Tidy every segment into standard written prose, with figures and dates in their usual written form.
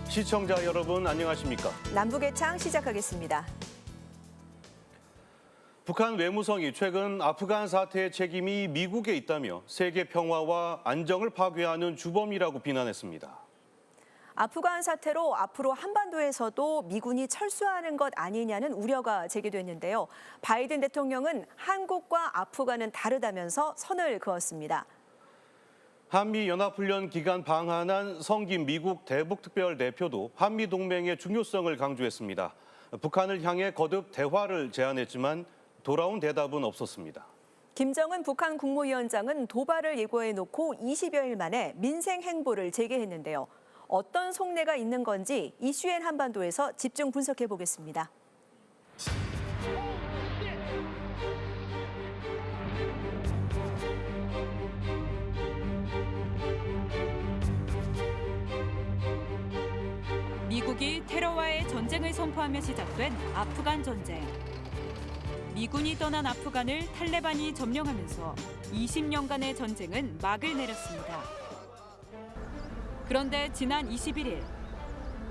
시청자 여러분 안녕하십니까? 남북의 창 시작하겠습니다. 북한 외무성이 최근 아프간 사태의 책임이 미국에 있다며 세계 평화와 안정을 파괴하는 주범이라고 비난했습니다. 아프간 사태로 앞으로 한반도에서도 미군이 철수하는 것 아니냐는 우려가 제기됐는데요. 바이든 대통령은 한국과 아프간은 다르다면서 선을 그었습니다. 한미연합훈련 기간 방한한 성김 미국 대북특별대표도 한미동맹의 중요성을 강조했습니다. 북한을 향해 거듭 대화를 제안했지만 돌아온 대답은 없었습니다. 김정은 북한 국무위원장은 도발을 예고해놓고 20여일 만에 민생 행보를 재개했는데요. 어떤 속내가 있는 건지 이슈엔 한반도에서 집중 분석해 보겠습니다. 미국이 테러와의 전쟁을 선포하며 시작된 아프간 전쟁. 미군이 떠난 아프간을 탈레반이 점령하면서 20년간의 전쟁은 막을 내렸습니다. 그런데 지난 21일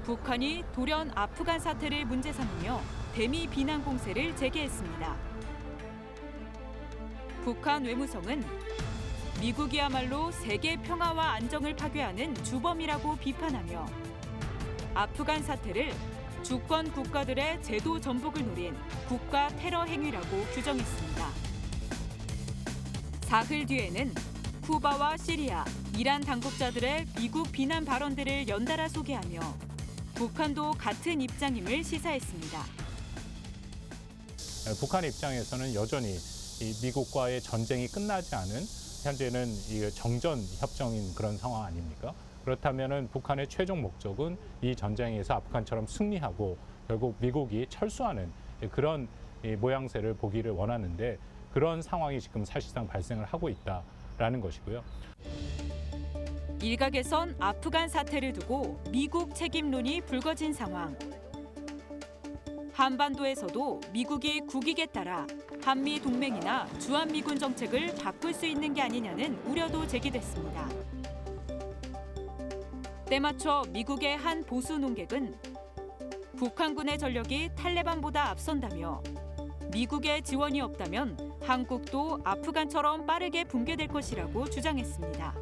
북한이 돌연 아프간 사태를 문제 삼으며 대미 비난 공세를 재개했습니다. 북한 외무성은 미국이야말로 세계 평화와 안정을 파괴하는 주범이라고 비판하며 아프간 사태를 주권 국가들의 제도 전복을 노린 국가 테러 행위라고 규정했습니다. 사흘 뒤에는 쿠바와 시리아, 이란 당국자들의 미국 비난 발언들을 연달아 소개하며 북한도 같은 입장임을 시사했습니다. 북한의 입장에서는 여전히 이 미국과의 전쟁이 끝나지 않은 현재는 이 정전 협정인 그런 상황 아닙니까? 그렇다면은 북한의 최종 목적은 이 전쟁에서 아프간처럼 승리하고 결국 미국이 철수하는 그런 모양새를 보기를 원하는데 그런 상황이 지금 사실상 발생을 하고 있다라는 것이고요. 일각에선 아프간 사태를 두고 미국 책임론이 불거진 상황. 한반도에서도 미국이 국익에 따라 한미 동맹이나 주한미군 정책을 바꿀 수 있는 게 아니냐는 우려도 제기됐습니다. 때맞춰 미국의 한 보수 논객은 북한군의 전력이 탈레반보다 앞선다며 미국의 지원이 없다면 한국도 아프간처럼 빠르게 붕괴될 것이라고 주장했습니다.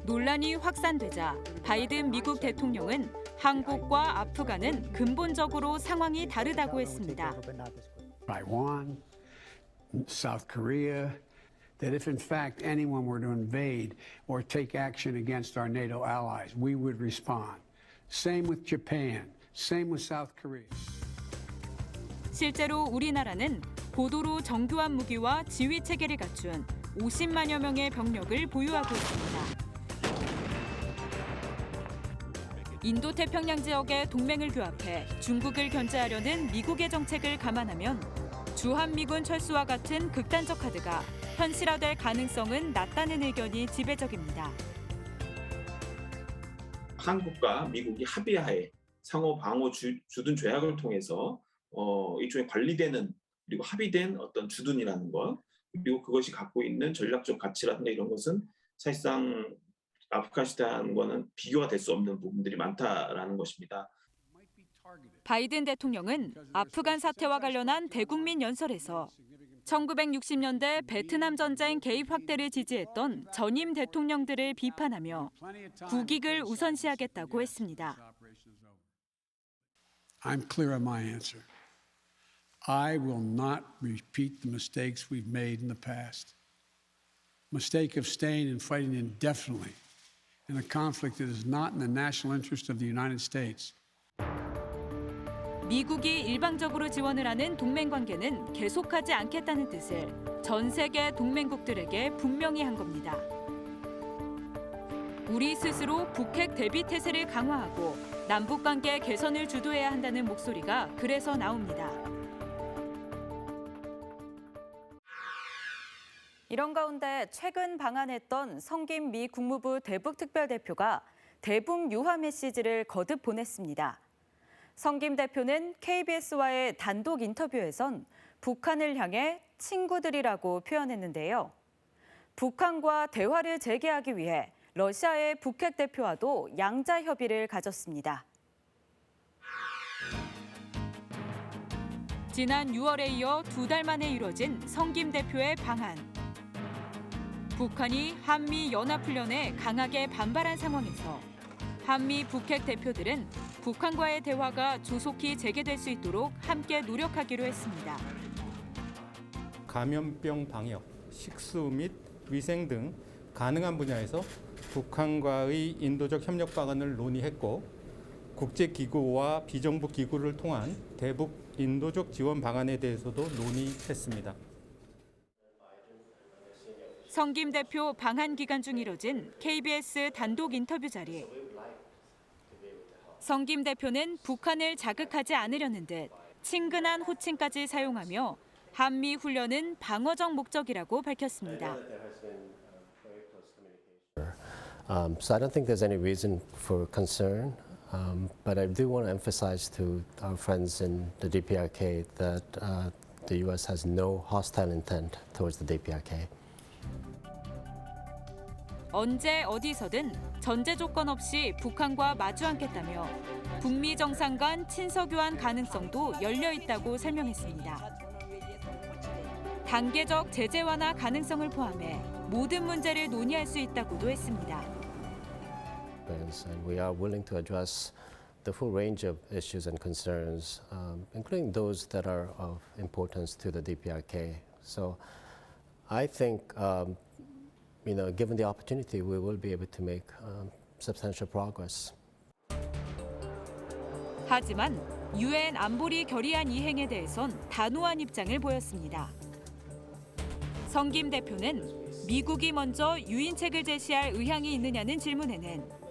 논란이 확산되자 바이든 미국 대통령은 한국과 아프간은 근본적으로 상황이 다르다고 했습니다. Taiwan, South Korea, that if in fact anyone were to invade or take action against our NATO allies, we would respond. Same with Japan, same with South Korea. 실제로 우리나라는 고도로 정교한 무기와 지휘 체계를 갖춘 50만여 명의 병력을 보유하고 있습니다. 인도태평양 지역의 동맹을 규합해 중국을 견제하려는 미국의 정책을 감안하면 주한미군 철수와 같은 극단적 카드가 현실화될 가능성은 낮다는 의견이 지배적입니다. 한국과 미국이 합의하에 상호 방호 주둔 조약을 통해서 일종의 관리되는 그리고 합의된 어떤 주둔이라는 것 그리고 그것이 갖고 있는 전략적 가치라든가 이런 것은 사실상 아프가니스탄과는 비교가 될 수 없는 부분들이 많다라는 것입니다. 바이든 대통령은 아프간 사태와 관련한 대국민 연설에서 1960년대 베트남 전쟁 개입 확대를 지지했던 전임 대통령들을 비판하며 국익을 우선시하겠다고 했습니다. I'm clear on my answer. I will not repeat the mistakes we've made in the past. Mistake of staying and fighting indefinitely in a conflict that is not in the national interest of the United States. 미국이 일방적으로 지원을 하는 동맹 관계는 계속하지 않겠다는 뜻을 전 세계 동맹국들에게 분명히 한 겁니다. 우리 스스로 북핵 대비 태세를 강화하고 남북 관계 개선을 주도해야 한다는 목소리가 그래서 나옵니다. 이런 가운데 최근 방한했던 성김 미 국무부 대북특별대표가 대북 유화 메시지를 거듭 보냈습니다. 성김 대표는 KBS와의 단독 인터뷰에선 북한을 향해 친구들이라고 표현했는데요. 북한과 대화를 재개하기 위해 러시아의 북핵 대표와도 양자 협의를 가졌습니다. 지난 6월에 이어 2달 만에 이뤄진 성김 대표의 방한. 북한이 한미 연합훈련에 강하게 반발한 상황에서 한미 북핵 대표들은 북한과의 대화가 조속히 재개될 수 있도록 함께 노력하기로 했습니다. 감염병 방역, 식수 및 위생 등 가능한 분야에서 북한과의 인도적 협력 방안을 논의했고 국제기구와 비정부 기구를 통한 대북 인도적 지원 방안에 대해서도 논의했습니다. 성김 대표 방한 기간 중 이뤄진 KBS 단독 인터뷰 자리. 성김 대표는 북한을 자극하지 않으려는 듯 친근한 호칭까지 사용하며 한미 훈련은 방어적 목적이라고 밝혔습니다. So I don't think there's any reason for concern, but I do want to emphasize to our friends in the DPRK that the U.S. has no hostile intent towards the DPRK. 언제 어디서든 전제 조건 없이 북한과 마주 앉겠다며 북미 정상 간 친서 교환 가능성도 열려 있다고 설명했습니다. 단계적 제재 완화 가능성을 포함해 모든 문제를 논의할 수 있다고도 했습니다. And we are willing to address the full range of issues and concerns, including those that are of importance to the DPRK. So I think, given the opportunity, we will be able to make substantial progress. 하지만 유엔 안보리 결의안 이행에 대해선 단호한 입장을 보였습니다. 성김 대표는 미국이 먼저 유인책을 제시할 의향이 있느냐는 질문에는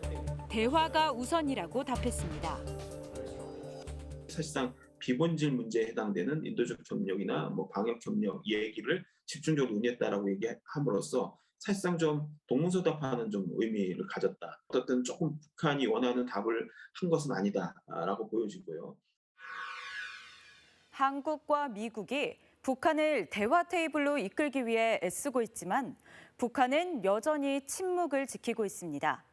대화가 우선이라고 답했습니다. 사실상 비본질 문제에 해당되는 인도적 협력이나 방역 협력 얘기를 집중적으로 논의했다라고 얘기함으로써 사실상 좀 동문서답하는 좀 의미를 가졌다. 어떻든 조금 북한이 원하는 답을 한 것은 아니다라고 보여지고요. 한국과 미국이 북한을 대화 테이블로 이끌기 위해 애쓰고 있지만 북한은 여전히 침묵을 지키고 있습니다.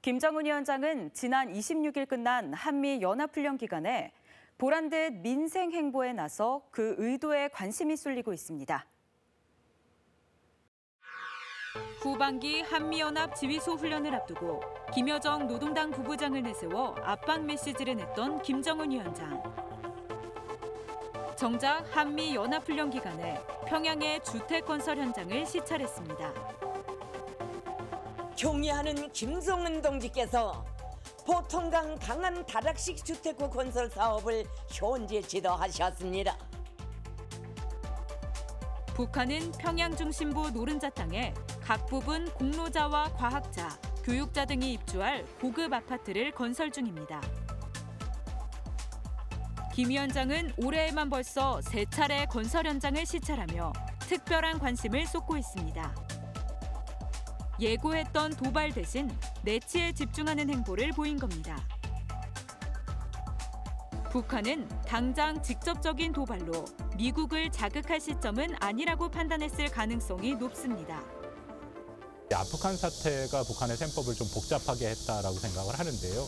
김정은 위원장은 지난 26일 끝난 한미 연합훈련 기간에 보란듯 민생 행보에 나서 그 의도에 관심이 쏠리고 있습니다. 후반기 한미연합 지휘소 훈련을 앞두고 김여정 노동당 부부장을 내세워 압박 메시지를 냈던 김정은 위원장. 정작 한미 연합훈련 기간에 평양의 주택 건설 현장을 시찰했습니다. 경의하는 김정은 동지께서 보통강 강한 다락식 주택구 건설 사업을 현재 지도하셨습니다. 북한은 평양 중심부 노른자 땅에 각 부분 공로자와 과학자, 교육자 등이 입주할 고급 아파트를 건설 중입니다. 김 위원장은 올해에만 벌써 3차례 건설 현장을 시찰하며 특별한 관심을 쏟고 있습니다. 예고했던 도발 대신 내치에 집중하는 행보를 보인 겁니다. 북한은 당장 직접적인 도발로 미국을 자극할 시점은 아니라고 판단했을 가능성이 높습니다. 아프간 사태가 북한의 셈법을 좀 복잡하게 했다라고 생각을 하는데요.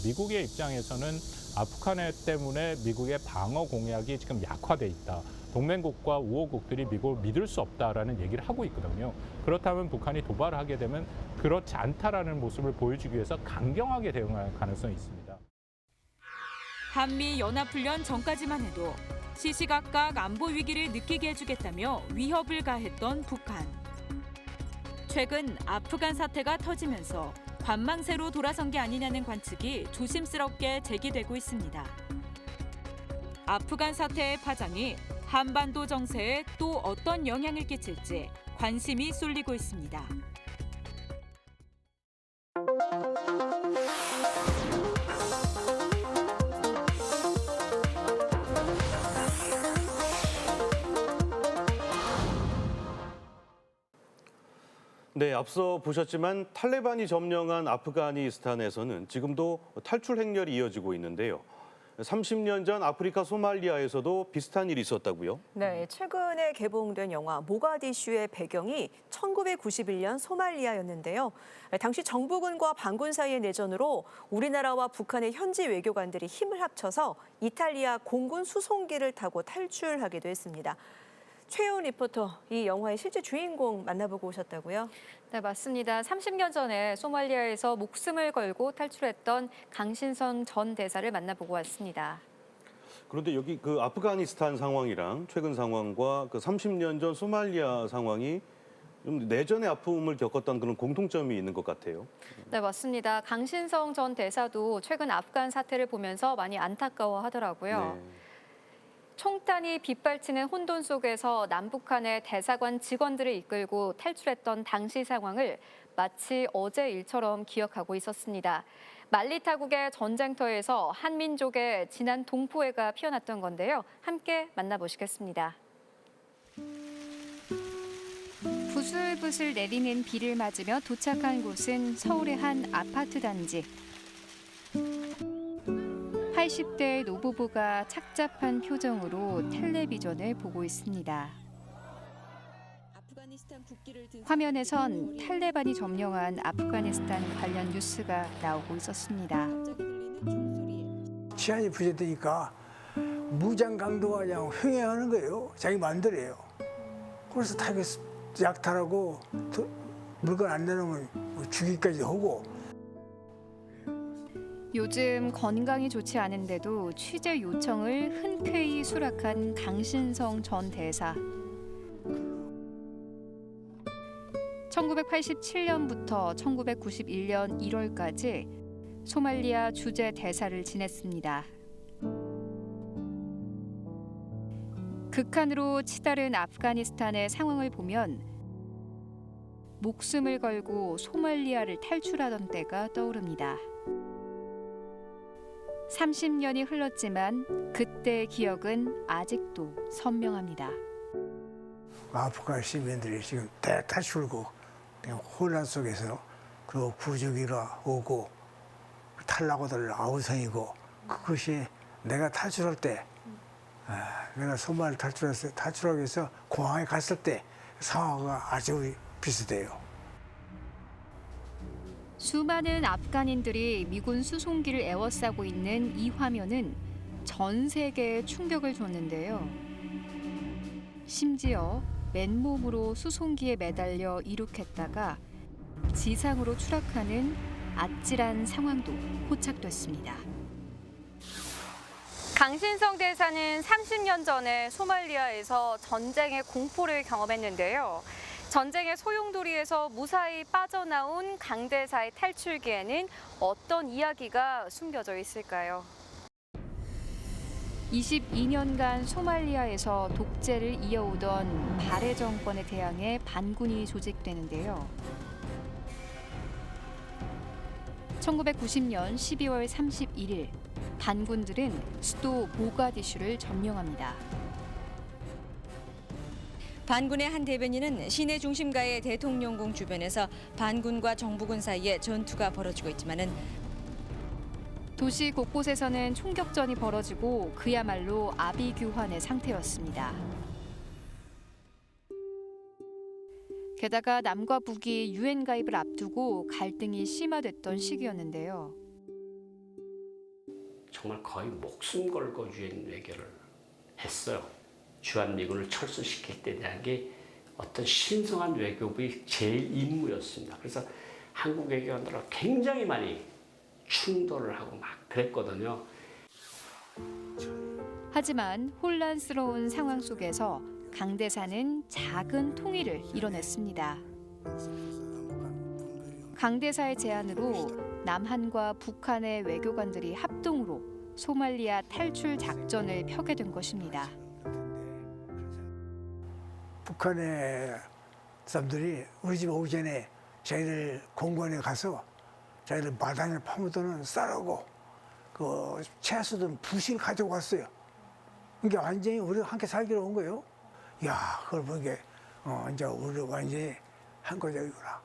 미국의 입장에서는 아프간 때문에 미국의 방어 공약이 지금 약화돼 있다. 동맹국과 우호국들이 미국을 믿을 수 없다라는 얘기를 하고 있거든요. 그렇다면 북한이 도발을 하게 되면 그렇지 않다라는 모습을 보여주기 위해서 강경하게 대응할 가능성이 있습니다. 한미 연합훈련 전까지만 해도 시시각각 안보 위기를 느끼게 해주겠다며 위협을 가했던 북한. 최근 아프간 사태가 터지면서 관망세로 돌아선 게 아니냐는 관측이 조심스럽게 제기되고 있습니다. 아프간 사태의 파장이 한반도 정세에 또 어떤 영향을 끼칠지 관심이 쏠리고 있습니다. 네, 앞서 보셨지만 탈레반이 점령한 아프가니스탄에서는 지금도 탈출 행렬이 이어지고 있는데요. 30년 전 아프리카 소말리아에서도 비슷한 일이 있었다고요? 네, 최근에 개봉된 영화 모가디슈의 배경이 1991년 소말리아였는데요. 당시 정부군과 반군 사이의 내전으로 우리나라와 북한의 현지 외교관들이 힘을 합쳐서 이탈리아 공군 수송기를 타고 탈출하기도 했습니다. 최혜원 리포터, 이 영화의 실제 주인공 만나보고 오셨다고요? 네, 맞습니다. 30년 전에 소말리아에서 목숨을 걸고 탈출했던 강신성 전 대사를 만나보고 왔습니다. 그런데 여기 그 아프가니스탄 상황이랑 최근 상황과 그 30년 전 소말리아 상황이 좀 내전의 아픔을 겪었다는 그런 공통점이 있는 것 같아요. 네, 맞습니다. 강신성 전 대사도 최근 아프간 사태를 보면서 많이 안타까워하더라고요. 네. 총탄이 빗발치는 혼돈 속에서 남북한의 대사관 직원들을 이끌고 탈출했던 당시 상황을 마치 어제 일처럼 기억하고 있었습니다. 말리 타국의 전쟁터에서 한민족의 진한 동포애가 피어났던 건데요. 함께 만나보시겠습니다. 부슬부슬 내리는 비를 맞으며 도착한 곳은 서울의 한 아파트 단지. 80대 노부부가 착잡한 표정으로 텔레비전을 보고 있습니다. 화면에선 탈레반이 점령한 아프가니스탄 관련 뉴스가 나오고 있었습니다. 치안이 부재되니까 무장 강도가 그냥 횡행하는 거예요. 자기 마음대로예요. 그래서 다 약탈하고 물건 안 내놓으면 죽이기까지 하고. 요즘 건강이 좋지 않은데도 취재 요청을 흔쾌히 수락한 강신성 전 대사. 1987년부터 1991년 1월까지 소말리아 주재 대사를 지냈습니다. 극한으로 치달은 아프가니스탄의 상황을 보면 목숨을 걸고 소말리아를 탈출하던 때가 떠오릅니다. 30년이 흘렀지만 그때의 기억은 아직도 선명합니다. 아프간 시민들이 지금 탈출고 그냥 혼란 속에서 그 구조기가 오고 탈락어들 아우성이고 그것이 내가 탈출할 때 내가 소말을 탈출하기 위해서 공항에 갔을 때 상황과 아주 비슷해요. 수많은 아프간인들이 미군 수송기를 에워싸고 있는 이 화면은 전 세계에 충격을 줬는데요. 심지어 맨몸으로 수송기에 매달려 이륙했다가 지상으로 추락하는 아찔한 상황도 포착됐습니다. 강신성 대사는 30년 전에 소말리아에서 전쟁의 공포를 경험했는데요. 전쟁의 소용돌이에서 무사히 빠져나온 강 대사의 탈출기에는 어떤 이야기가 숨겨져 있을까요? 22년간 소말리아에서 독재를 이어오던 바레 정권에 대항해 반군이 조직되는데요. 1990년 12월 31일 반군들은 수도 모가디슈를 점령합니다. 반군의 한 대변인은 시내 중심가의 대통령궁 주변에서 반군과 정부군 사이에 전투가 벌어지고 있지만은 도시 곳곳에서는 총격전이 벌어지고 그야말로 아비규환의 상태였습니다. 게다가 남과 북이 유엔 가입을 앞두고 갈등이 심화됐던 시기였는데요. 정말 거의 목숨 걸고 유엔 외교를 했어요. 주한미군을 철수시킬 때 대한 게 어떤 신성한 외교부의 제일 임무였습니다. 그래서 한국 외교관들하고 굉장히 많이 충돌을 하고 막 그랬거든요. 하지만 혼란스러운 상황 속에서 강 대사는 작은 통일을 이뤄냈습니다. 강 대사의 제안으로 남한과 북한의 외교관들이 합동으로 소말리아 탈출 작전을 펴게 된 것입니다. 북한의 사람들이 우리 집 오기 전에 자기들 공관에 가서 자기들 마당에 파묻어놓은 쌀하고 그 채소든 부실 가지고 갔어요. 그러니까 완전히 우리가 함께 살기로 온 거예요. 야, 그걸 보니까 이제 우리 완전히 한 거적이구나.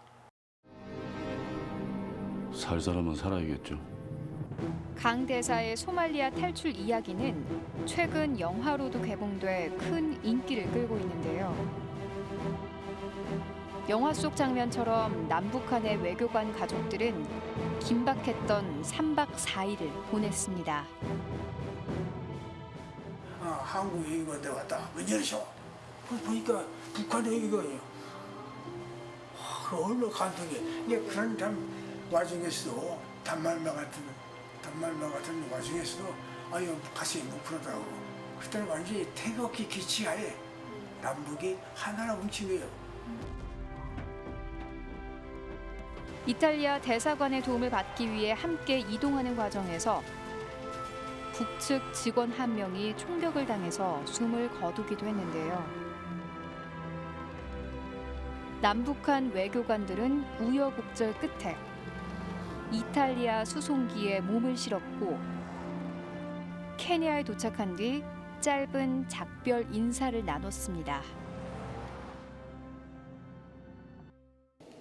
살 사람은 살아야겠죠. 강 대사의 소말리아 탈출 이야기는 최근 영화로도 개봉돼 큰 인기를 끌고 있는데요. 영화 속 장면처럼 남북한의 외교관 가족들은 긴박했던 3박 4일을 보냈습니다. 한국 외교관들 왔다. 웬일이셔? 보니까 북한 외교관이요. 얼마나 감동해. 이게 그런 참 와중에서도 단말마 같은 와중에서도 아유 가슴이 뭉클하더라고. 그때는 완전히 태극기 기치하에 남북이 하나로 뭉친 거예요. 이탈리아 대사관의 도움을 받기 위해 함께 이동하는 과정에서 북측 직원 한 명이 총격을 당해서 숨을 거두기도 했는데요. 남북한 외교관들은 우여곡절 끝에 이탈리아 수송기에 몸을 실었고 케냐에 도착한 뒤 짧은 작별 인사를 나눴습니다.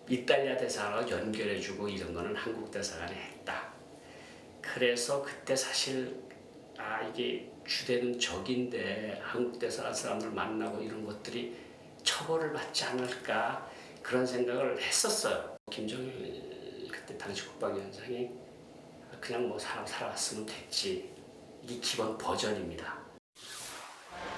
이탈리아 대사관하고 연결해주고 이런 거는 한국 대사관이 했다. 그래서 그때 사실 이게 주되는 적인데 한국 대사관 사람들 만나고 이런 것들이 처벌을 받지 않을까 그런 생각을 했었어요. 김정일 그때 당시 국방위원장이 그냥 뭐 사람 살아왔으면 됐지. 이게 기본 버전입니다.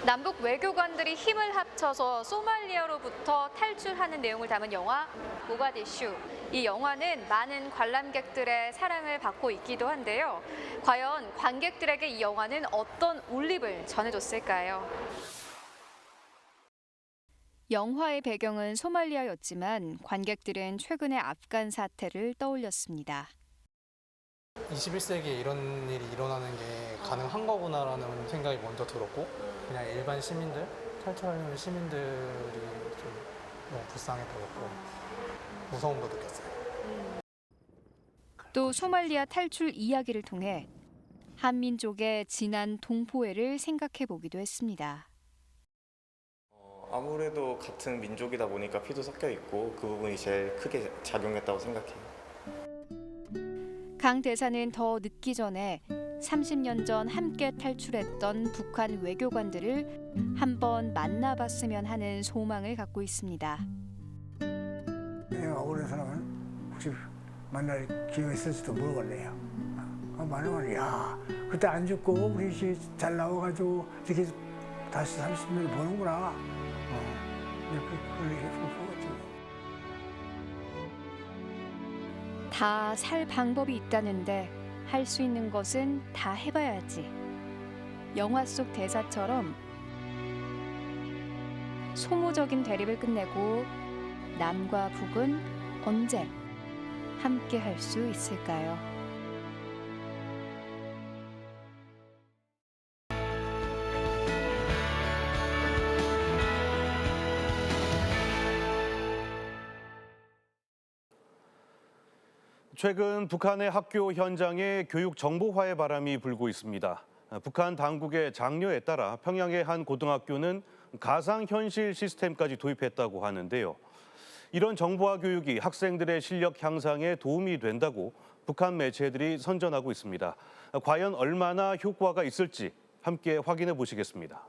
남북 외교관들이 힘을 합쳐서 소말리아로부터 탈출하는 내용을 담은 영화 모가디슈. 이 영화는 많은 관람객들의 사랑을 받고 있기도 한데요. 과연 관객들에게 이 영화는 어떤 울림을 전해줬을까요? 영화의 배경은 소말리아였지만 관객들은 최근의 아프간 사태를 떠올렸습니다. 21세기에 이런 일이 일어나는 게 가능한 거구나라는 생각이 먼저 들었고 그냥 일반 시민들, 탈출하려는 시민들이 좀 너무 불쌍해 보였고 무서움도 느꼈어요. 또 소말리아 탈출 이야기를 통해 한민족의 지난 동포애를 생각해 보기도 했습니다. 아무래도 같은 민족이다 보니까 피도 섞여 있고 그 부분이 제일 크게 작용했다고 생각해요. 강 대사는 더 늦기 전에 30년 전 함께 탈출했던 북한 외교관들을 한번 만나봤으면 하는 소망을 갖고 있습니다. 내가 억울한 사람은 혹시 만날 기회가 있을지도 모르겠네요. 만나면 야 그때 안 죽고 우리 잘 나와가지고 이렇게 다시 30년을 보는구나. 다 살 방법이 있다는데 할 수 있는 것은 다 해봐야지. 영화 속 대사처럼 소모적인 대립을 끝내고 남과 북은 언제 함께 할 수 있을까요? 최근 북한의 학교 현장에 교육 정보화의 바람이 불고 있습니다. 북한 당국의 장려에 따라 평양의 한 고등학교는 가상현실 시스템까지 도입했다고 하는데요. 이런 정보화 교육이 학생들의 실력 향상에 도움이 된다고 북한 매체들이 선전하고 있습니다. 과연 얼마나 효과가 있을지 함께 확인해 보시겠습니다.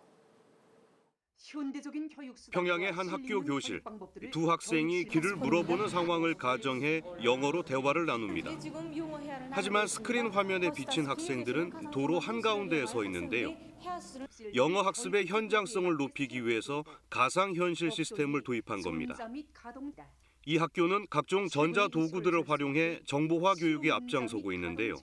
평양의 한 학교 교실. 두 학생이 길을 물어보는 상황을 가정해 영어로 대화를 나눕니다. 하지만 스크린 화면에 비친 학생들은 도로 한가운데에 서 있는데요. 영어 학습의 현장성을 높이기 위해서 가상현실 시스템을 도입한 겁니다. 이 학교는 각종 전자도구들을 활용해 정보화 교육에 앞장서고 있는데요.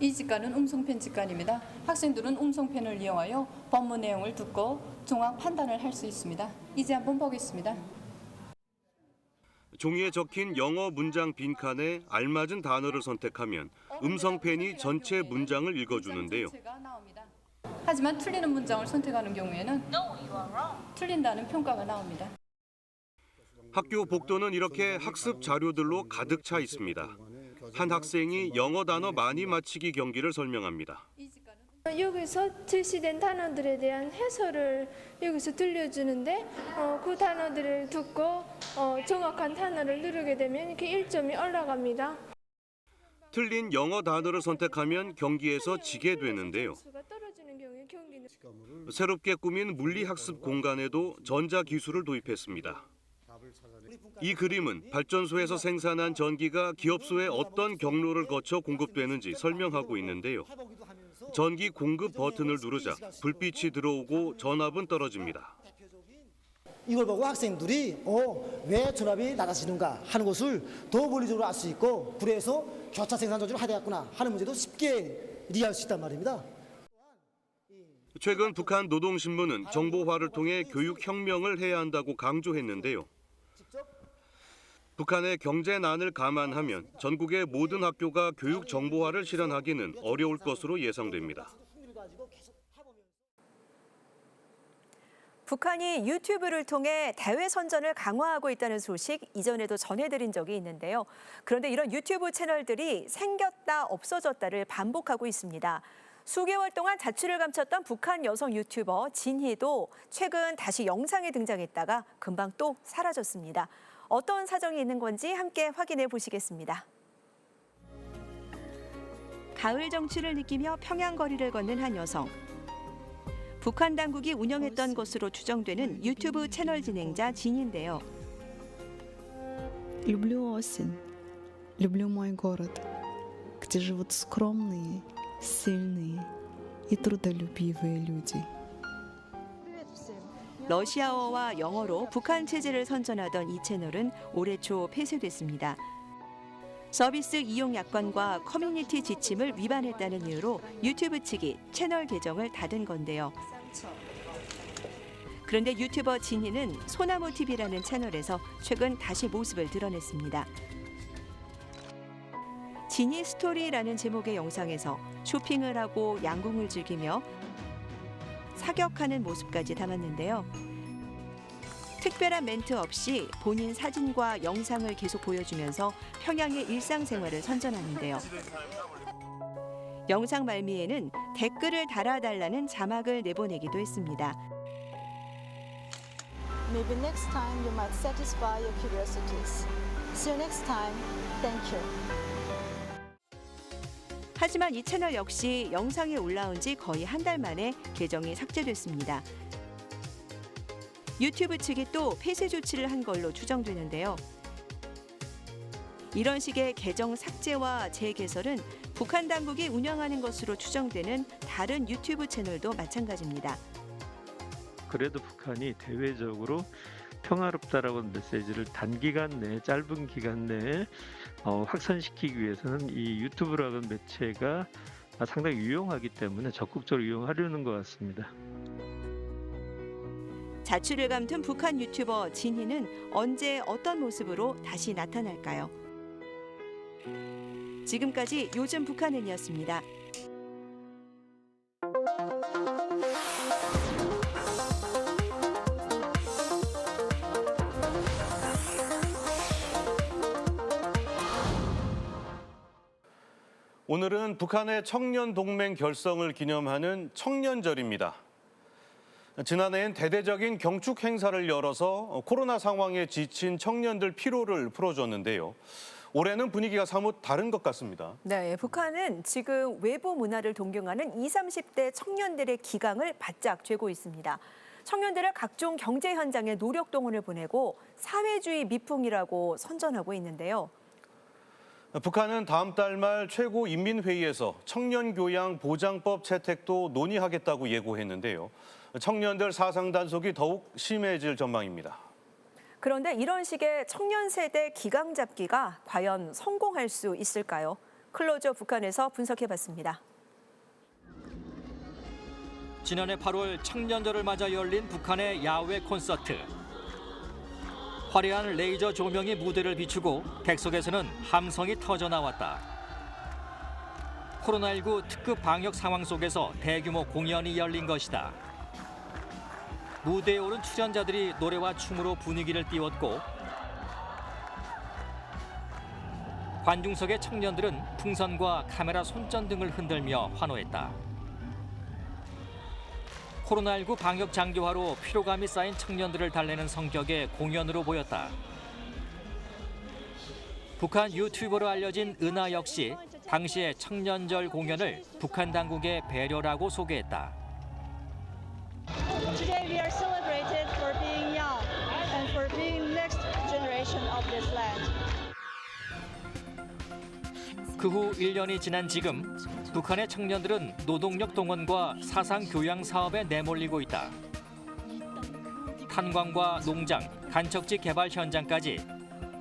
이 직관은 음성펜 직관입니다. 학생들은 음성펜을 이용하여 법문 내용을 듣고 종합 판단을 할 수 있습니다. 이제 한번 보겠습니다. 종이에 적힌 영어 문장 빈칸에 알맞은 단어를 선택하면 음성펜이 전체 문장을 읽어주는데요. 하지만 틀리는 문장을 선택하는 경우에는 틀린다는 평가가 나옵니다. 학교 복도는 이렇게 학습 자료들로 가득 차 있습니다. 한 학생이 영어 단어 많이 맞히기 경기를 설명합니다. 여기서 제시된 단어들에 대한 해설을 여기서 들려주는데 그 단어들을 듣고 정확한 단어를 누르게 되면 이렇게 1점이 올라갑니다. 틀린 영어 단어를 선택하면 경기에서 지게 되는데요. 새롭게 꾸민 물리학습 공간에도 전자기술을 도입했습니다. 이 그림은 발전소에서 생산한 전기가 기업소에 어떤 경로를 거쳐 공급되는지 설명하고 있는데요. 전기 공급 버튼을 누르자 불빛이 들어오고 전압은 떨어집니다. 이걸 보고 학생들이 왜 전압이 낮아지는가 하는 것을 더 논리적으로 알 수 있고, 그래서 교차 생산 조절을 해야 되겠구나 하는 문제도 쉽게 이해할 수 있단 말입니다. 최근 북한 노동신문은 정보화를 통해 교육혁명을 해야 한다고 강조했는데요. 북한의 경제난을 감안하면 전국의 모든 학교가 교육 정보화를 실현하기는 어려울 것으로 예상됩니다. 북한이 유튜브를 통해 대외 선전을 강화하고 있다는 소식 이전에도 전해드린 적이 있는데요. 그런데 이런 유튜브 채널들이 생겼다 없어졌다를 반복하고 있습니다. 수개월 동안 자취를 감췄던 북한 여성 유튜버 진희도 최근 다시 영상에 등장했다가 금방 또 사라졌습니다. 어떤 사정이 있는 건지 함께 확인해 보시겠습니다. 가을 정취를 느끼며 평양 거리를 걷는 한 여성. 북한 당국이 운영했던 것으로 추정되는 유튜브 채널 진행자 진인데요. Люблю осень, люблю мой город, где живут скромные, сильные и трудолюбивые люди. 러시아어와 영어로 북한 체제를 선전하던 이 채널은 올해 초 폐쇄됐습니다. 서비스 이용 약관과 커뮤니티 지침을 위반했다는 이유로 유튜브 측이 채널 계정을 닫은 건데요. 그런데 유튜버 진희는 소나무TV라는 채널에서 최근 다시 모습을 드러냈습니다. 진희 스토리라는 제목의 영상에서 쇼핑을 하고 양궁을 즐기며 사격하는 모습까지 담았는데요. 특별한 멘트 없이 본인 사진과 영상을 계속 보여주면서 평양의 일상생활을 선전하는데요. 영상 말미에는 댓글을 달아달라는 자막을 내보내기도 했습니다. Maybe next time you might satisfy your curiosities. See you next time. Thank you. 하지만 이 채널 역시 영상이 올라온 지 거의 한 달 만에 계정이 삭제됐습니다. 유튜브 측이 또 폐쇄 조치를 한 걸로 추정되는데요. 이런 식의 계정 삭제와 재개설은 북한 당국이 운영하는 것으로 추정되는 다른 유튜브 채널도 마찬가지입니다. 그래도 북한이 대외적으로 평화롭다라는 메시지를 단기간 내에, 짧은 기간 내에 확산시키기 위해서는 이 유튜브라는 매체가 상당히 유용하기 때문에 적극적으로 이용하려는 것 같습니다. 자취를 감춘 북한 유튜버 진희는 언제 어떤 모습으로 다시 나타날까요? 지금까지 요즘 북한은이었습니다. 오늘은 북한의 청년 동맹 결성을 기념하는 청년절입니다. 지난해엔 대대적인 경축 행사를 열어서 코로나 상황에 지친 청년들 피로를 풀어줬는데요. 올해는 분위기가 사뭇 다른 것 같습니다. 네, 북한은 지금 외부 문화를 동경하는 20, 30대 청년들의 기강을 바짝 쥐고 있습니다. 청년들을 각종 경제 현장에 노력 동원을 보내고 사회주의 미풍이라고 선전하고 있는데요. 북한은 다음 달 말 최고인민회의에서 청년교양 보장법 채택도 논의하겠다고 예고했는데요. 청년들 사상 단속이 더욱 심해질 전망입니다. 그런데 이런 식의 청년 세대 기강 잡기가 과연 성공할 수 있을까요? 클로저 북한에서 분석해봤습니다. 지난해 8월 청년절을 맞아 열린 북한의 야외 콘서트. 화려한 레이저 조명이 무대를 비추고 객석에서는 함성이 터져 나왔다. 코로나19 특급 방역 상황 속에서 대규모 공연이 열린 것이다. 무대에 오른 출연자들이 노래와 춤으로 분위기를 띄웠고 관중석의 청년들은 풍선과 카메라 손전등을 흔들며 환호했다. 코로나19 방역 장기화로 피로감이 쌓인 청년들을 달래는 성격의 공연으로 보였다. 북한 유튜버로 알려진 은하 역시 당시의 청년절 공연을 북한 당국의 배려라고 소개했다. Today we are celebrated for being young and for being next generation of this land. 그 후 1년이 지난 지금 북한의 청년들은 노동력 동원과 사상 교양 사업에 내몰리고 있다. 탄광과 농장, 간척지 개발 현장까지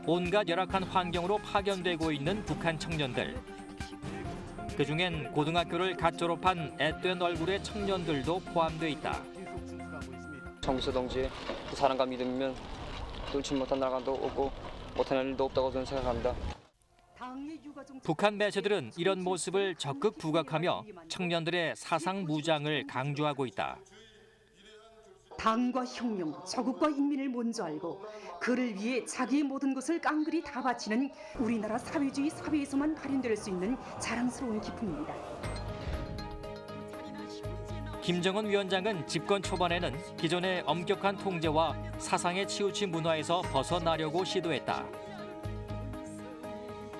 온갖 열악한 환경으로 파견되고 있는 북한 청년들. 그중엔 고등학교를 갓 졸업한 앳된 얼굴의 청년들도 포함돼 있다. 정비서 동지의 사랑과 믿음이면 뚫지 못한 나라도 없고 못하는 일도 없다고 저는 생각합니다. 북한 매체들은 이런 모습을 적극 부각하며 청년들의 사상 무장을 강조하고 있다. 당과 혁명, 조국과 인민을 먼저 알고 그를 위해 자기의 모든 것을 깡그리 다 바치는 우리나라 사회주의 사회에서만 발현될 수 있는 자랑스러운 기품입니다. 김정은 위원장은 집권 초반에는 기존의 엄격한 통제와 사상에 치우친 문화에서 벗어나려고 시도했다.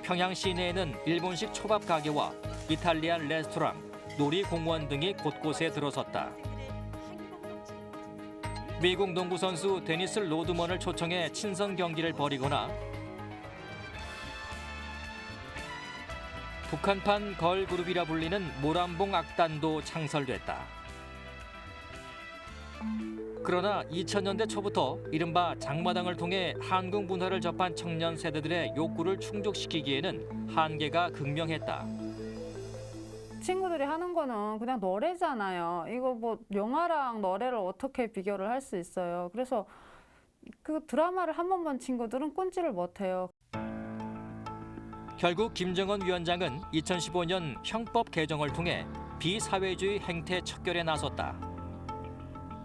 평양 시내에는 일본식 초밥 가게와 이탈리안 레스토랑, 놀이공원 등이 곳곳에 들어섰다. 미국 농구 선수 데니스 로드먼을 초청해 친선 경기를 벌이거나 북한판 걸그룹이라 불리는 모란봉 악단도 창설됐다. 그러나 2000년대 초부터 이른바 장마당을 통해 한국 문화를 접한 청년 세대들의 욕구를 충족시키기에는 한계가 극명했다. 친구들이 하는 거는 그냥 노래잖아요. 이거 뭐 영화랑 노래를 어떻게 비교를 할 수 있어요. 그래서 그 드라마를 한 번 본 친구들은 꾼지를 못해요. 결국 김정은 위원장은 2015년 형법 개정을 통해 비사회주의 행태 척결에 나섰다.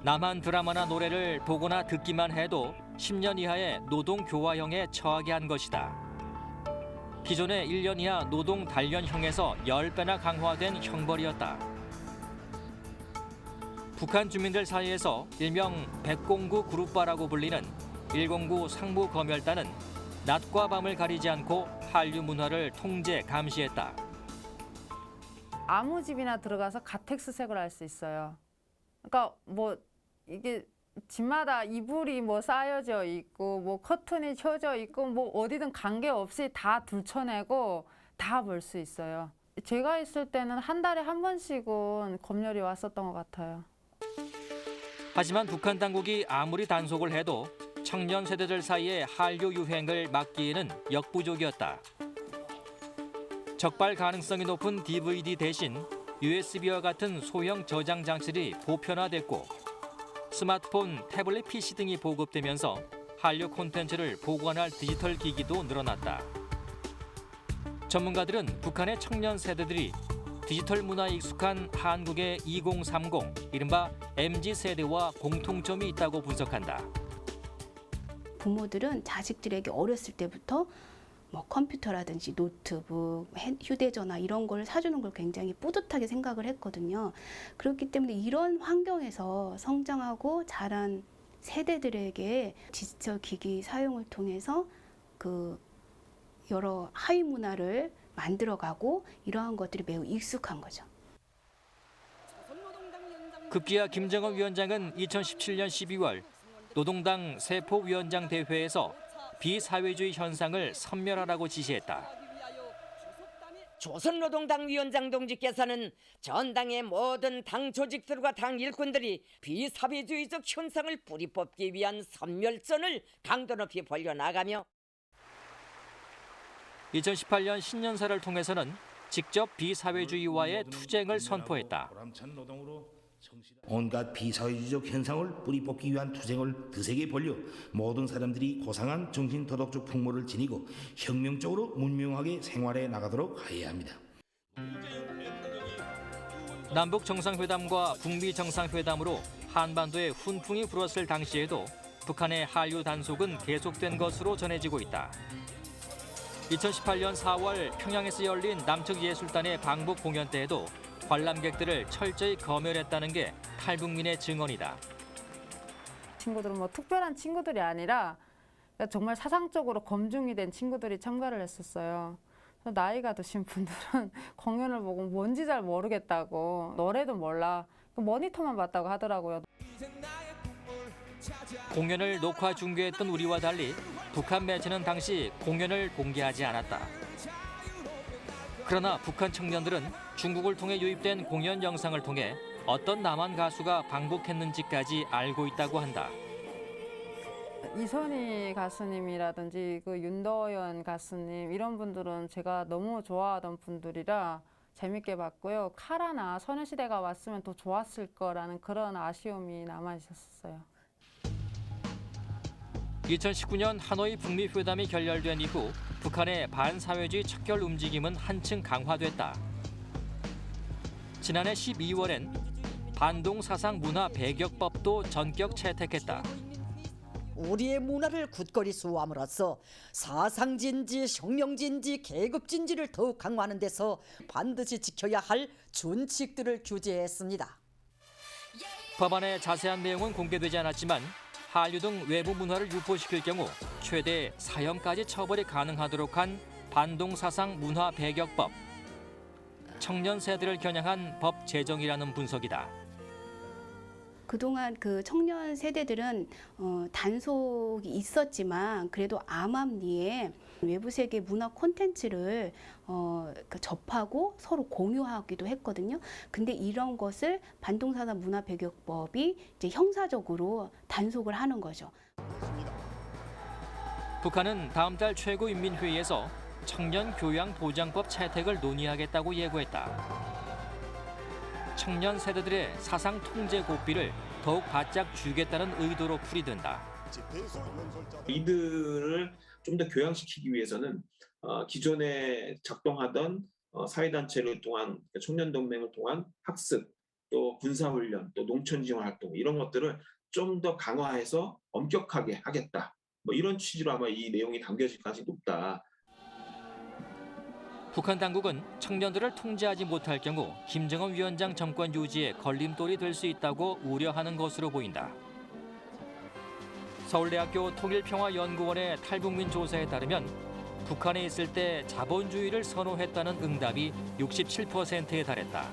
남한 드라마나 노래를 보거나 듣기만 해도 10년 이하의 노동교화형에 처하게 한 것이다. 기존의 1년 이하 노동 단련형에서 10배나 강화된 형벌이었다. 북한 주민들 사이에서 일명 109 그룹바라고 불리는 109 상무 검열단은 낮과 밤을 가리지 않고 한류 문화를 통제, 감시했다. 아무 집이나 들어가서 가택수색을 할 수 있어요. 그러니까 뭐 이게 집마다 이불이 뭐 쌓여져 있고 뭐 커튼이 쳐져 있고 뭐 어디든 관계없이 다 들춰내고 다 볼 수 있어요. 제가 있을 때는 한 달에 한 번씩은 검열이 왔었던 것 같아요. 하지만 북한 당국이 아무리 단속을 해도 청년 세대들 사이의 한류 유행을 막기에는 역부족이었다. 적발 가능성이 높은 DVD 대신 USB와 같은 소형 저장 장치들이 보편화됐고 스마트폰, 태블릿 PC 등이 보급되면서 한류 콘텐츠를 보관할 디지털 기기도 늘어났다. 전문가들은 북한의 청년 세대들이 디지털 문화에 익숙한 한국의 2030, 이른바 MZ세대와 공통점이 있다고 분석한다. 부모들은 자식들에게 어렸을 때부터 뭐 컴퓨터라든지 노트북, 휴대전화 이런 걸 사주는 걸 굉장히 뿌듯하게 생각을 했거든요. 그렇기 때문에 이런 환경에서 성장하고 자란 세대들에게 디지털 기기 사용을 통해서 그 여러 하위 문화를 만들어가고 이러한 것들이 매우 익숙한 거죠. 급기야 김정은 위원장은 2017년 12월 노동당 세포위원장 대회에서 비사회주의 현상을 섬멸하라고 지시했다. 조선노동당 위원장 동지께서는 전당의 모든 당 조직들과 당 일꾼들이 비사회주의적 현상을 뿌리 뽑기 위한 선멸전을 강도 높이 벌여나가며 2018년 신년사를 통해서는 직접 비사회주의와의 투쟁을 선포했다. 온갖 비사회주의적 현상을 뿌리 뽑기 위한 투쟁을 드세게 벌려 모든 사람들이 고상한 정신도덕적 풍모를 지니고 혁명적으로 문명하게 생활해 나가도록 해야 합니다. 남북 정상회담과 북미 정상회담으로 한반도에 훈풍이 불었을 당시에도 북한의 한류 단속은 계속된 것으로 전해지고 있다. 2018년 4월 평양에서 열린 남측 예술단의 방북 공연 때에도 관람객들을 철저히 검열했다는 게 탈북민의 증언이다. 친구들은 뭐 특별한 친구들이 아니라 정말 사상적으로 검증이 된 친구들이 참가를 했었어요. 나이가 드신 분들은 공연을 보고 뭔지 잘 모르겠다고, 노래도 몰라, 모니터만 봤다고 하더라고요. 공연을 녹화 중계했던 우리와 달리 북한 매체는 당시 공연을 공개하지 않았다. 그러나 북한 청년들은 중국을 통해 유입된 공연 영상을 통해 어떤 남한 가수가 방북했는지까지 알고 있다고 한다. 이선희 가수님이라든지 그 윤도현 가수님 이런 분들은 제가 너무 좋아하던 분들이라 재밌게 봤고요. 카라나 소녀시대가 왔으면 더 좋았을 거라는 그런 아쉬움이 남아 있었어요. 2019년 하노이 북미 회담이 결렬된 이후 북한의 반사회주의 척결 움직임은 한층 강화됐다. 지난해 12월엔 반동 사상 문화 배격법도 전격 채택했다. 우리의 문화를 굳건히 수호함으로써 사상진지, 혁명진지, 계급진지를 더욱 강화하는 데서 반드시 지켜야 할 준칙들을 규제했습니다. 법안의 자세한 내용은 공개되지 않았지만 한류 등 외부 문화를 유포시킬 경우 최대 사형까지 처벌이 가능하도록 한 반동사상 문화 배격법. 청년 세대를 겨냥한 법 제정이라는 분석이다. 그동안 그 청년 세대들은 단속이 있었지만 그래도 암암리에 외부 세계 문화 콘텐츠를 접하고 서로 공유하기도 했거든요. 근데 이런 것을 반동사상 문화 배격법이 이제 형사적으로 단속을 하는 거죠. 북한은 다음 달 최고인민회의에서 청년 교양 보장법 채택을 논의하겠다고 예고했다. 청년 세대들의 사상 통제 고삐를 더욱 바짝 쥐겠다는 의도로 풀이된다. 이들을 좀 더 교양시키기 위해서는 기존에 작동하던 사회단체를 통한 청년동맹을 통한 학습, 또 군사훈련, 또 농촌지원 활동 이런 것들을 좀 더 강화해서 엄격하게 하겠다. 뭐 이런 취지로 아마 이 내용이 담겨질 가능성이 높다. 북한 당국은 청년들을 통제하지 못할 경우 김정은 위원장 정권 유지에 걸림돌이 될 수 있다고 우려하는 것으로 보인다. 서울대학교 통일평화연구원의 탈북민 조사에 따르면 북한에 있을 때 자본주의를 선호했다는 응답이 67%에 달했다.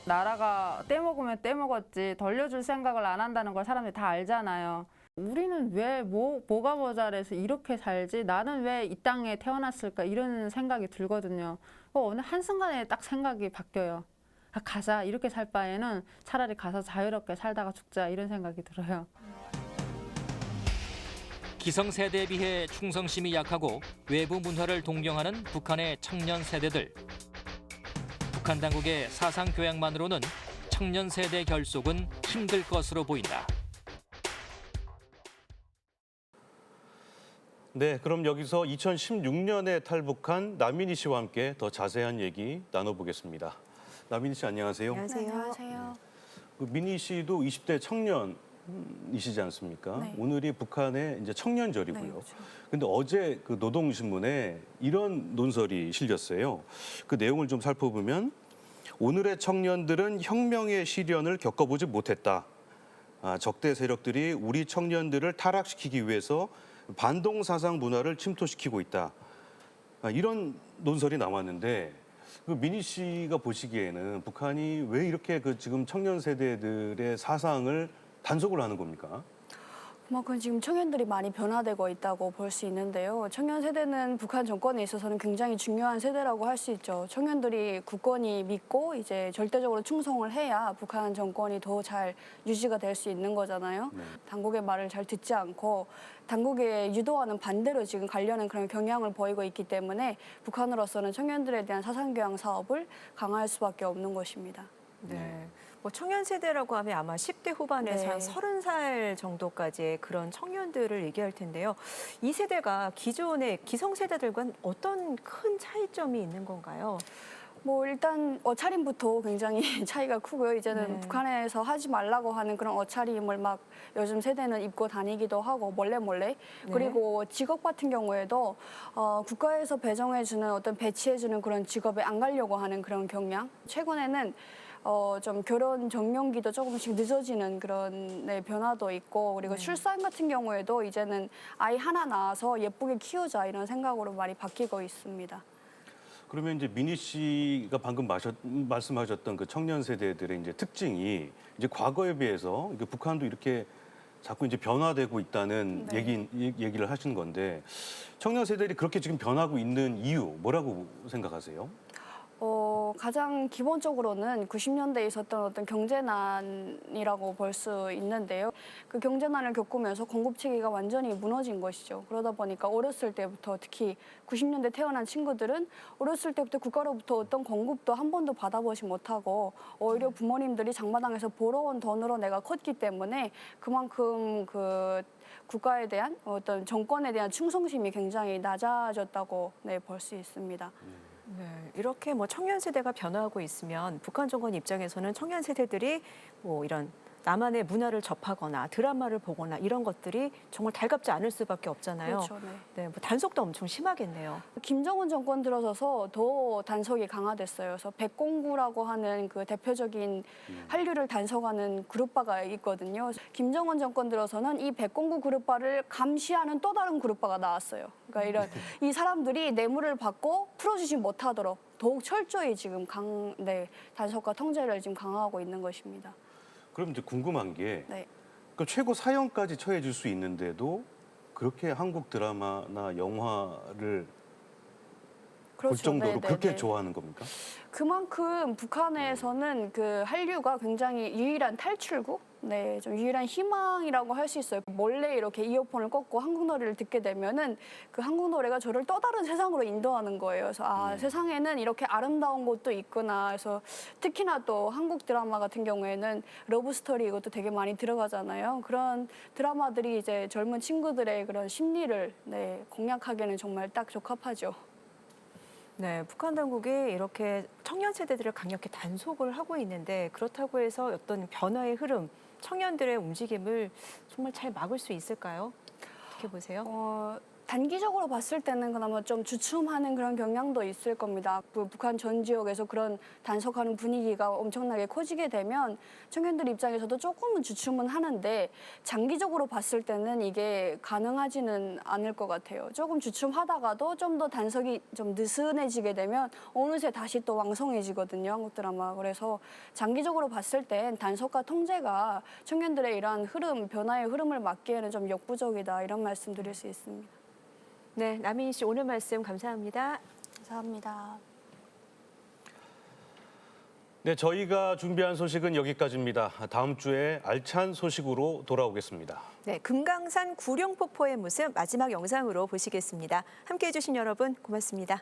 나라가 떼먹으면 떼먹었지 돌려줄 생각을 안 한다는 걸 사람들이 다 알잖아요. 우리는 왜 뭐가 모자라서 이렇게 살지? 나는 왜 이 땅에 태어났을까? 이런 생각이 들거든요. 어느 한순간에 딱 생각이 바뀌어요. 가자, 이렇게 살 바에는 차라리 가서 자유롭게 살다가 죽자, 이런 생각이 들어요. 기성세대에 비해 충성심이 약하고 외부 문화를 동경하는 북한의 청년 세대들. 북한 당국의 사상 교양만으로는 청년 세대 결속은 힘들 것으로 보인다. 네, 그럼 여기서 2016년에 탈북한 남인희 씨와 함께 더 자세한 얘기 나눠보겠습니다. 남인희 씨 안녕하세요. 안녕하세요. 민희 씨도 20대 청년이시지 않습니까? 네. 오늘이 북한의 이제 청년절이고요. 네, 그렇죠. 근데 어제 그 노동신문에 이런 논설이 실렸어요. 그 내용을 좀 살펴보면 오늘의 청년들은 혁명의 시련을 겪어보지 못했다. 적대 세력들이 우리 청년들을 타락시키기 위해서 반동사상 문화를 침투시키고 있다. 이런 논설이 나왔는데 민희 씨가 보시기에는 북한이 왜 이렇게 그 지금 청년 세대들의 사상을 단속을 하는 겁니까? 그만큼 지금 청년들이 많이 변화되고 있다고 볼 수 있는데요. 청년 세대는 북한 정권에 있어서는 굉장히 중요한 세대라고 할 수 있죠. 청년들이 굳건히 믿고 이제 절대적으로 충성을 해야 북한 정권이 더 잘 유지가 될 수 있는 거잖아요. 당국의 말을 잘 듣지 않고 당국에 유도하는 반대로 지금 가려는 그런 경향을 보이고 있기 때문에 북한으로서는 청년들에 대한 사상교양 사업을 강화할 수밖에 없는 것입니다. 네. 뭐 청년 세대라고 하면 아마 10대 후반에서 네. 한 30살 정도까지의 그런 청년들을 얘기할 텐데요. 이 세대가 기존의 기성세대들과는 어떤 큰 차이점이 있는 건가요? 뭐 일단 옷차림부터 굉장히 차이가 크고요. 이제는 네. 북한에서 하지 말라고 하는 그런 옷차림을 막 요즘 세대는 입고 다니기도 하고 몰래. 네. 그리고 직업 같은 경우에도 국가에서 배정해주는 어떤 배치해주는 그런 직업에 안 가려고 하는 그런 경향. 최근에는 좀 결혼 정년기도 조금씩 늦어지는 그런 변화도 있고 그리고 출산 같은 경우에도 이제는 아이 하나 낳아서 예쁘게 키우자 이런 생각으로 많이 바뀌고 있습니다. 그러면 이제 민희 씨가 방금 말씀하셨던 그 청년 세대들의 이제 특징이 이제 과거에 비해서 이게 북한도 이렇게 자꾸 이제 변화되고 있다는 얘기를 하시는 건데 청년 세대들이 그렇게 지금 변하고 있는 이유 뭐라고 생각하세요? 가장 기본적으로는 90년대에 있었던 어떤 경제난이라고 볼 수 있는데요. 그 경제난을 겪으면서 공급체계가 완전히 무너진 것이죠. 그러다 보니까 어렸을 때부터 특히 90년대 태어난 친구들은 어렸을 때부터 국가로부터 어떤 공급도 한 번도 받아보지 못하고 오히려 부모님들이 장마당에서 벌어온 돈으로 내가 컸기 때문에 그만큼 그 국가에 대한 어떤 정권에 대한 충성심이 굉장히 낮아졌다고 볼 수 있습니다. 네, 이렇게 뭐 청년 세대가 변화하고 있으면 북한 정권 입장에서는 청년 세대들이 뭐 이런 남한의 문화를 접하거나 드라마를 보거나 이런 것들이 정말 달갑지 않을 수밖에 없잖아요. 그렇죠, 네, 뭐 단속도 엄청 심하겠네요. 김정은 정권 들어서서 더 단속이 강화됐어요. 그래서 백공구라고 하는 그 대표적인 한류를 단속하는 그룹바가 있거든요. 김정은 정권 들어서는 이 백공구 그룹바를 감시하는 또 다른 그룹바가 나왔어요. 그러니까 이런 이 사람들이 뇌물을 받고 풀어주지 못하도록 더욱 철저히 지금 단속과 통제를 지금 강화하고 있는 것입니다. 그럼 이제 궁금한 게 네. 그러니까 최고 사형까지 처해질 수 있는데도 그렇게 한국 드라마나 영화를 볼 정도로 그렇게 좋아하는 겁니까? 그만큼 북한에서는 그 한류가 굉장히 유일한 탈출구, 좀 유일한 희망이라고 할 수 있어요. 몰래 이렇게 이어폰을 꽂고 한국 노래를 듣게 되면은 그 한국 노래가 저를 또 다른 세상으로 인도하는 거예요. 그래서 세상에는 이렇게 아름다운 곳도 있구나. 그래서 특히나 또 한국 드라마 같은 경우에는 러브 스토리 이것도 되게 많이 들어가잖아요. 그런 드라마들이 이제 젊은 친구들의 그런 심리를 공략하기에는 정말 딱 적합하죠. 네, 북한 당국이 이렇게 청년 세대들을 강력히 단속을 하고 있는데 그렇다고 해서 어떤 변화의 흐름, 청년들의 움직임을 정말 잘 막을 수 있을까요? 어떻게 보세요? 단기적으로 봤을 때는 그나마 좀 주춤하는 그런 경향도 있을 겁니다. 북한 전 지역에서 그런 단속하는 분위기가 엄청나게 커지게 되면 청년들 입장에서도 조금은 주춤은 하는데 장기적으로 봤을 때는 이게 가능하지는 않을 것 같아요. 조금 주춤하다가도 좀 더 단속이 좀 느슨해지게 되면 어느새 다시 또 왕성해지거든요, 한국 드라마. 그래서 장기적으로 봤을 땐 단속과 통제가 청년들의 이러한 흐름, 변화의 흐름을 막기에는 좀 역부족이다 이런 말씀 드릴 수 있습니다. 네, 남인희 씨 오늘 말씀 감사합니다. 감사합니다. 네, 저희가 준비한 소식은 여기까지입니다. 다음 주에 알찬 소식으로 돌아오겠습니다. 네, 금강산 구룡폭포의 모습 마지막 영상으로 보시겠습니다. 함께해 주신 여러분 고맙습니다.